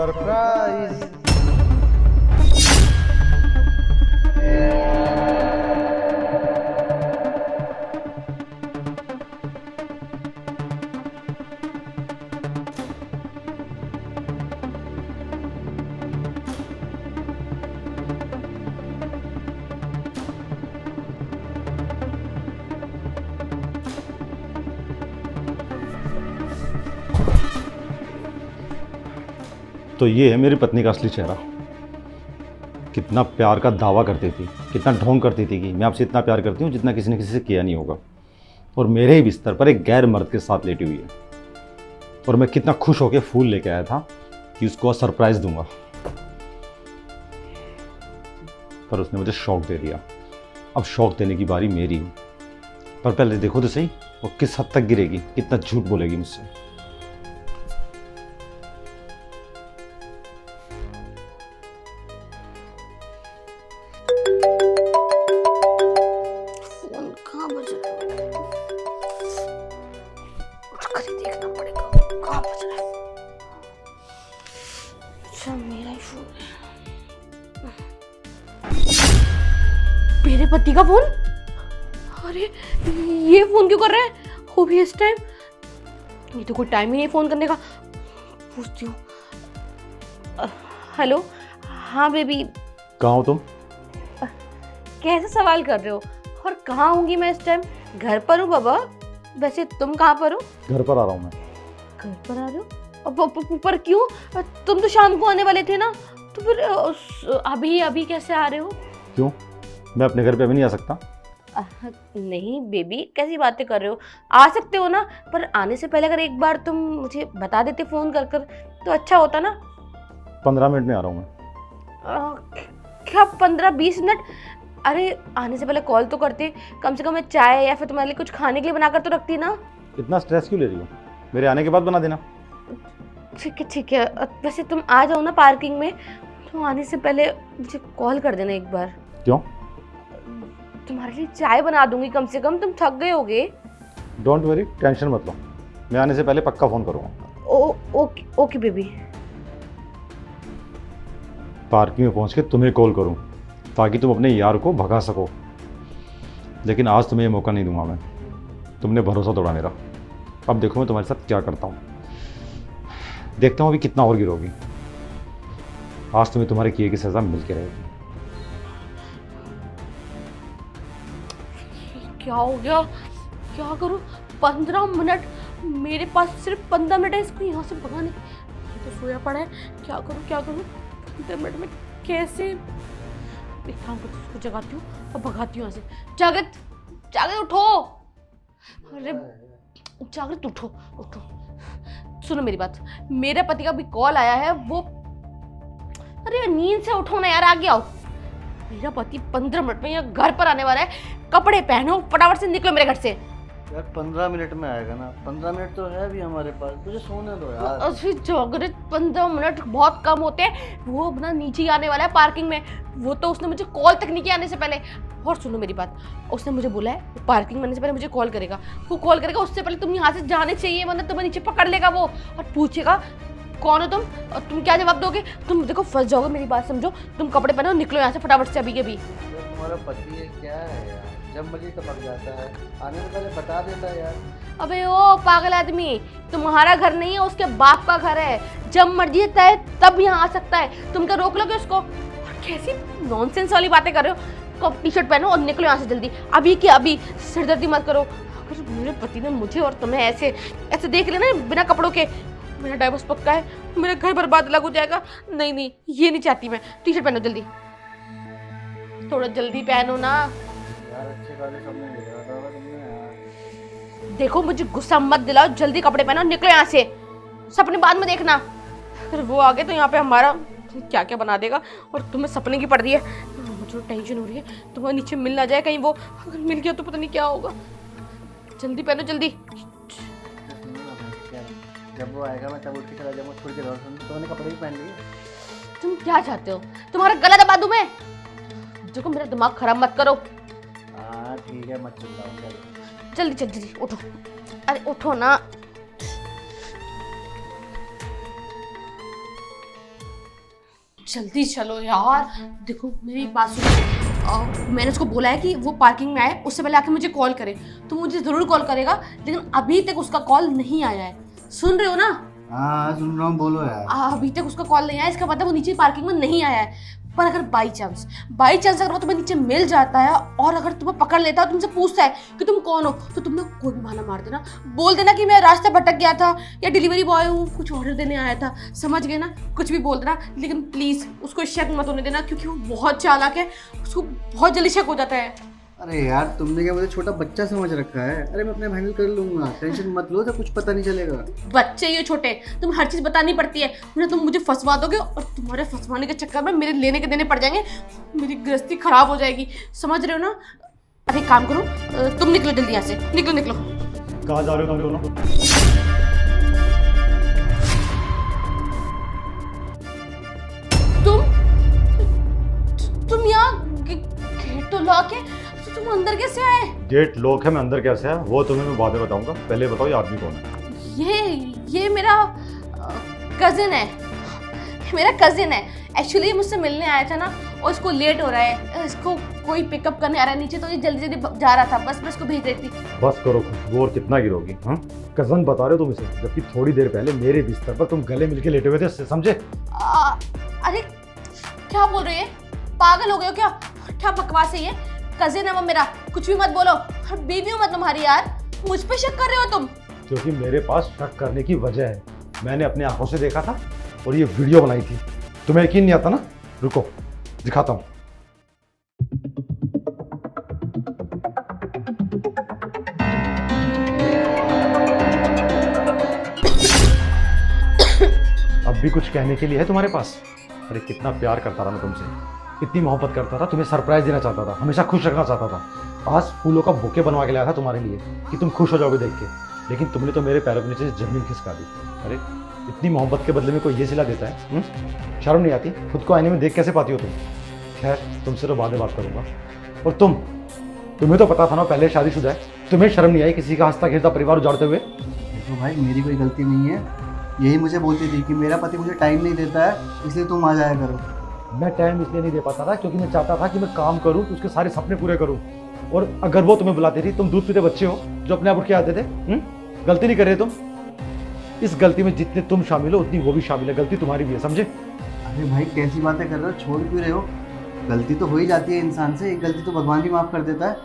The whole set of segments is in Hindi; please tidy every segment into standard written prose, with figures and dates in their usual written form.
सरप्राइज। तो ये है मेरी पत्नी का असली चेहरा। कितना प्यार का दावा करती थी, कितना ढोंग करती थी कि मैं आपसे इतना प्यार करती हूँ जितना किसी ने किसी से किया नहीं होगा, और मेरे ही बिस्तर पर एक गैर मर्द के साथ लेटी हुई है। और मैं कितना खुश होकर फूल लेके आया था कि उसको सरप्राइज दूंगा, पर उसने मुझे शौक दे दिया। अब शौक देने की बारी मेरी है। पर पहले देखो तो सही वो किस हद तक गिरेगी, कितना झूठ बोलेगी मुझसे। फोन कहाँ बज रहा है? उठकर ही देखना पड़ेगा कहाँ बज रहा है। अच्छा मेरा ही फोन है। मेरे पति का फोन? अरे ये फोन क्यों कर रहा है वो भी इस टाइम? ये तो कोई टाइम ही नहीं फोन करने का। पूछती हूँ। हेलो, हाँ बेबी। कहाँ हो तुम? कैसे सवाल कर रहे हो? और कहाँ होंगी मैं इस टाइम? घर पर हूँ बाबा। वैसे तुम कहाँ पर हो? घर पर आ रहा हूँ मैं। घर पर आ रहे हो? पर क्यों? तुम तो शाम को आने वाले थे ना, तो फिर अभी कैसे आ रहे हो? क्यों, मैं अपने घर पे अभी नहीं आ सकता? नहीं बेबी, कैसी बातें कर रहे हो? आ सकते हो ना, पर आने से पहले अगर एक बार तुम मुझे बता देते फोन कर कर तो अच्छा होता ना। 15 मिनट में आ रहा हूँ मैं। क्या 15-20 मिनट? अरे आने से पहले कॉल तो करते, कम से कम मैं चाय या फिर तुम्हारे लिए कुछ खाने के लिए बनाकर तो रखती ना। इतना स्ट्रेस क्यों ले रही हो? मेरे आने के बाद बना देना। ठीक है। वैसे तुम आ जाओ ना पार्किंग में, तो आने से पहले मुझे कॉल कर देना एक बार। क्यों? तुम्हारे लिए चाय बना दूंगी, कम से कम तुम थक गए होगे। डोंट वरी, टेंशन मत लो, मैं आने से पहले पक्का फ़ोन करूँगा। Okay baby. पार्किंग में पहुँच के तुम्हें कॉल करूँ ताकि तुम अपने यार को भगा सको, लेकिन आज तुम्हें ये मौका नहीं दूंगा मैं। तुमने भरोसा तोड़ा मेरा। अब देखो मैं तुम्हारे साथ क्या करता हूँ। देखता हूँ अभी कितना और गिरोगी। आज तुम्हें तुम्हारे किए की सज़ा मिल के रहेगी। क्या हो गया? क्या करूं? 15 मिनट? मेरे पास सिर्फ 15 मिनट है इसको यहाँ से भगाने। ये तो सोया पड़ा है। क्या करूं 15 मिनट में कैसे? एक काम करती हूँ, उसको जगाती हूँ और भगाती हूँ यहाँ से। जागृत उठो। अरे जागृत उठो। सुनो मेरी बात, मेरे पति का भी कॉल आया है। वो अरे नींद से उठो ना यार, आगे आओ। मेरा पति 15 मिनट में यहाँ घर पर आने वाला है। कपड़े पहनो, फटाफट से निकलो मेरे घर से। यार 15 मिनट में आएगा ना, 15 मिनट तो है भी हमारे पास, तुझे सोने दो यार। अरे जागृत, 15 मिनट बहुत कम होते हैं। वो अपना नीचे ही आने वाला है पार्किंग में। वो तो उसने मुझे कॉल तक नहीं किया आने से पहले। और सुनो मेरी बात, उसने मुझे बोला है वो पार्किंग में आने से पहले मुझे कॉल करेगा। वो कॉल करेगा उससे पहले तुम यहाँ से जाने चाहिए, वरना तुम्हें नीचे पकड़ लेगा वो और पूछेगा कौन हो तुम, और तुम क्या जवाब दोगे? तुम देखो फंस जाओगे। मेरी बात समझो, तुम कपड़े पहनो, निकलो यहाँ से फटाफट से अभी के अभी। तुम्हारा पति है क्या है यार, जब मर्जी टपक जाता है, आने से पहले बता देता है यार। अबे ओ पागल आदमी, तुम्हारा घर नहीं है, उसके बाप का घर है। जब मर्जी है तब यहाँ आ सकता है। तुम क्या रोक लोगे उसको? और कैसी नॉनसेंस वाली बातें कर रहे हो? कब टी शर्ट पहनो और निकलो यहाँ से जल्दी, अभी के अभी। सिरदर्दी मत करो। अगर मेरे पति ने मुझे और तुम्हें ऐसे देख लेना बिना कपड़ों के, मेरा डाइवोर्स पक्का है, मेरा घर बर्बाद अलग हो जाएगा। नहीं, ये नहीं चाहती मैं। टी शर्ट पहनो जल्दी, थोड़ा जल्दी पहनो ना यार। अच्छे खासे सबने देख रहा था तुमने यार। देखो मुझे गुस्सा मत दिलाओ, जल्दी कपड़े पहनो, निकलो यहाँ से। सपने बाद में देखना। अगर वो आ गए तो यहाँ पे हमारा क्या क्या बना देगा। और तुम्हें सपने की पड़ रही है, मुझे टेंशन हो रही है तुम्हें नीचे मिल ना जाए कहीं। वो अगर मिल गया तो पता नहीं क्या होगा। जल्दी पहनो जल्दी। जब वो आएगा मैं तब उठ के चला जाऊंगा, छोड़ के रहो। तो मैंने कपड़े भी पहन लिए। तुम क्या चाहते हो? तुम्हारा गला दबा दूं मैं? देखो मेरा दिमाग खराब मत करो। हाँ ठीक है, मत चिल्लाओ। जल्दी उठो। अरे उठो ना। जल्दी चलो यार। देखो मेरी एक बात सुनो, मैंने उसको बोला है कि वो पार्किंग में आए, उससे पहले आके मुझे कॉल करे। तो मुझे ज़रूर कॉल करेगा, लेकिन अभी तक उसका कॉल नहीं आया है। सुन रहे हो ना? हाँ सुन रहा हूँ, बोलो यार। अभी तक उसका कॉल नहीं आया, इसका मतलब वो नीचे पार्किंग में नहीं आया है। पर अगर बाई चांस अगर वो तुम्हें नीचे मिल जाता है और अगर तुम्हें पकड़ लेता है, तुमसे पूछता है कि तुम कौन हो, तो तुम ना कोई भी बहाना मार देना, बोल देना कि मैं रास्ते भटक गया था या डिलीवरी बॉय हूँ, कुछ ऑर्डर देने आया था, समझ गए ना? कुछ भी बोल देना, लेकिन प्लीज उसको शक मत होने देना, क्योंकि वो बहुत चालाक है, उसको बहुत जल्दी शक हो जाता है। अरे यार तुमने क्या मुझे छोटा बच्चा समझ रखा है? अरे मैं अपने हैंडल कर लूंगा, टेंशन मत लो, तो कुछ पता नहीं चलेगा। बच्चे ये छोटे, तुम हर चीज बतानी पड़ती है, वरना तुम मुझे फंसवा दोगे और तुम्हारे फंसवाने के चक्कर में मेरे लेने के देने पड़ जाएंगे, मेरी गृहस्थी खराब हो जाएगी, समझ रहे हो ना? अब एक काम करो, तुम निकलो जल्दी यहाँ से, निकलो निकलो। कहाँ जा रहे हो तुम दोनों? तुम यहाँ गेट तो लॉक है, तो तुम अंदर कैसे आए? गेट लॉक है, मैं अंदर कैसे आया वो तुम्हें मैं बाद में बताऊंगा। पहले बताओ ये आदमी कौन है? ये मेरा कजिन है, मेरा कजिन है। एक्चुअली मुझसे मिलने आया था ना, और इसको लेट हो रहा है, इसको कोई पिकअप करने आ रहा है नीचे, तो ये जल्दी जल्दी जा रहा था, बस मैं इसको भेज देती। बस करो खुशबू, और कितना गिरोगी? हाँ, कजन बता रहे हो तुम इसे, जबकि थोड़ी देर पहले मेरे बिस्तर पर तुम गले मिलके लेटे हुए थे, समझे? अरे क्या बोल रहे हैं, पागल हो गए हो क्या? क्या बकवास है ये? कजिन है वो मेरा, कुछ भी मत बोलो। बीवी हूँ मैं तुम्हारी यार, मुझ पे शक कर रहे हो तुम? क्योंकि मेरे पास शक करने की वजह है, मैंने अपने आंखों से देखा था और ये वीडियो बनाई थी। तुम्हें यकीन नहीं आता ना? रुको दिखाता हूँ। अब भी कुछ कहने के लिए है तुम्हारे पास? अरे कितना प्यार करता था मैं तुमसे, इतनी मोहब्बत करता था, तुम्हें सरप्राइज देना चाहता था, हमेशा खुश रखना चाहता था। आज फूलों का बुके बनवा के लाया था तुम्हारे लिए कि तुम खुश हो जाओगे देख के, लेकिन तुमने तो मेरे पैरों के नीचे से जमीन खिसका दी। अरे इतनी मोहब्बत के बदले में कोई ये सिला देता है? शर्म नहीं आती? खुद को आईने में देख कैसे पाती हो तुम? खैर तुमसे तो बाद में बात करूंगा। और तुम्हें तो पता था ना पहले शादीशुदा है, तुम्हें शर्म नहीं आई किसी का हंसता खेलता परिवार उजाड़ते हुए? देखो भाई, मेरी कोई गलती नहीं है, यही मुझे बोलती थी कि मेरा पति मुझे टाइम नहीं देता है, इसलिए तुम आ जाया करो। मैं टाइम इसलिए नहीं दे पाता था क्योंकि मैं चाहता था कि मैं काम करूं, उसके सारे सपने पूरे करूं। और अगर वो तुम्हें बुलाती थी, तुम दूध पीते बच्चे हो जो अपने आप उठ के आते थे। गलती नहीं कर रहे तुम? इस गलती में जितने तुम शामिल हो उतनी वो भी शामिल है, गलती तुम्हारी भी है, समझे? अरे भाई कैसी बातें कर रहे हो, छोड़ क्यों रहे हो? गलती तो हो ही जाती है इंसान से, एक गलती तो भगवान भी माफ़ कर देता है।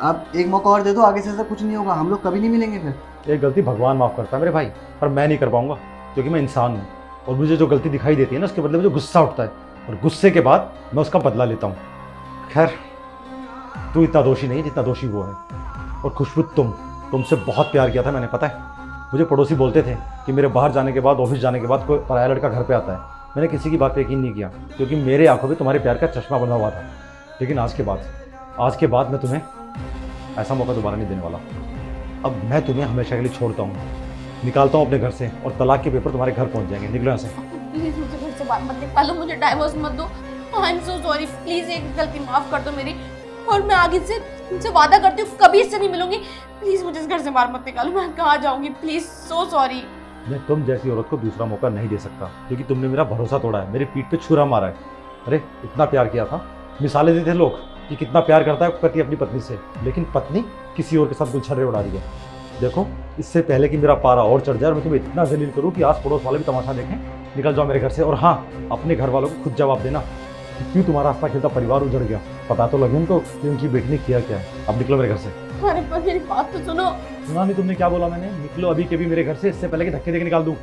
आप एक मौका और दे दो, आगे से ऐसा कुछ नहीं होगा, हम लोग कभी नहीं मिलेंगे फिर। एक गलती भगवान माफ़ करता है मेरे भाई, पर मैं नहीं कर पाऊंगा क्योंकि मैं इंसान हूँ, और मुझे जो गलती दिखाई देती है ना उसके बदले मुझे गुस्सा उठता है, और गुस्से के बाद मैं उसका बदला लेता हूँ। खैर तू इतना दोषी नहीं जितना दोषी वो है। और खुशबू तुमसे बहुत प्यार किया था मैंने, पता है? मुझे पड़ोसी बोलते थे कि मेरे बाहर जाने के बाद, ऑफिस जाने के बाद कोई पराया लड़का घर पे आता है। मैंने किसी की बात पे यकीन नहीं किया क्योंकि मेरे आंखों में तुम्हारे प्यार का चश्मा बंधा हुआ था। लेकिन आज के बाद मैं तुम्हें ऐसा मौका दोबारा नहीं देने वाला। अब मैं तुम्हें हमेशा के लिए छोड़ता हूँ, निकालता हूँ अपने घर से, और तलाक के पेपर तुम्हारे घर पहुँच जाएंगे। निकलो यहाँ से। प्लीज मुझे घर से बाहर मत निकालो, मुझे डाइवोर्स मत दो। I am so sorry, please एक गलती माफ कर दो मेरी, और मैं आगे से तुमसे वादा करती हूँ कभी इससे नहीं मिलूंगी। प्लीज मुझे इस घर से बाहर मत निकालो, मैं कहाँ जाऊंगी? Please, so sorry. मैं तुम जैसी औरत को दूसरा मौका नहीं दे सकता क्योंकि तुमने मेरा भरोसा तोड़ा है, मेरी पीठ पे छुरा मारा है। अरे इतना प्यार किया था, मिसालें देते थे लोग कि कितना प्यार करता है पति अपनी पत्नी से, लेकिन पत्नी किसी और के साथ गुलछर्रे उड़ा रही है। देखो इससे पहले कि मेरा पारा और चढ़ जाए और मैं तुम्हें इतना जलील करूँ कि आस पड़ोस वाले भी तमाशा देखें, निकल जाओ मेरे घर से। और हाँ, अपने घर वालों को खुद जवाब देना कि क्यों तुम्हारा हंसता खेलता परिवार उजड़ गया, पता तो लगे उनको कि उनकी बेटी ने किया क्या है। अब निकलो मेरे घर से। अरे पर मेरी बात तो सुनो। सुना नहीं तुमने क्या बोला मैंने? निकलो अभी के भी मेरे घर से, इससे पहले कि धक्के देके निकाल दूं।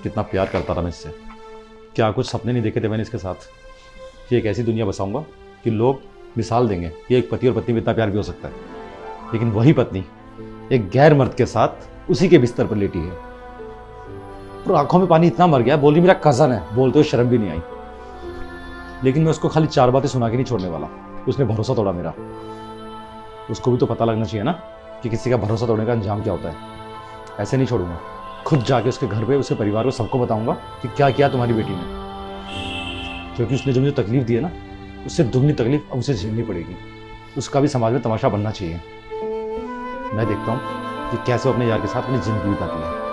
कितना प्यार करता था मैं इससे, क्या कुछ सपने नहीं देखे थे मैंने इसके साथ कि एक ऐसी दुनिया बसाऊंगा कि लोग मिसाल देंगे कि एक पति और पत्नी में इतना प्यार भी हो सकता है। लेकिन वही पत्नी एक गैर मर्द के साथ उसी के बिस्तर पर लेटी है, और आंखों में पानी इतना मर गया, बोली मेरा कजन है, बोलते हुए शर्म भी नहीं आई। लेकिन मैं उसको खाली 4 बातें सुना के नहीं छोड़ने वाला, उसने भरोसा तोड़ा मेरा। उसको भी तो पता लगना चाहिए ना कि किसी का भरोसा तोड़ने का अंजाम क्या होता है। ऐसे नहीं छोड़ूंगा, खुद जाके उसके घर पे, उसके परिवार को, सबको बताऊंगा कि क्या किया तुम्हारी बेटी ने, क्योंकि उसने जो मुझे तकलीफ दी है ना, उससे दुगनी तकलीफ अब उसे झेलनी पड़ेगी। उसका भी समाज में तमाशा बनना चाहिए। मैं देखता हूँ कि कैसे वो अपने यार के साथ अपनी ज़िंदगी बिताती है।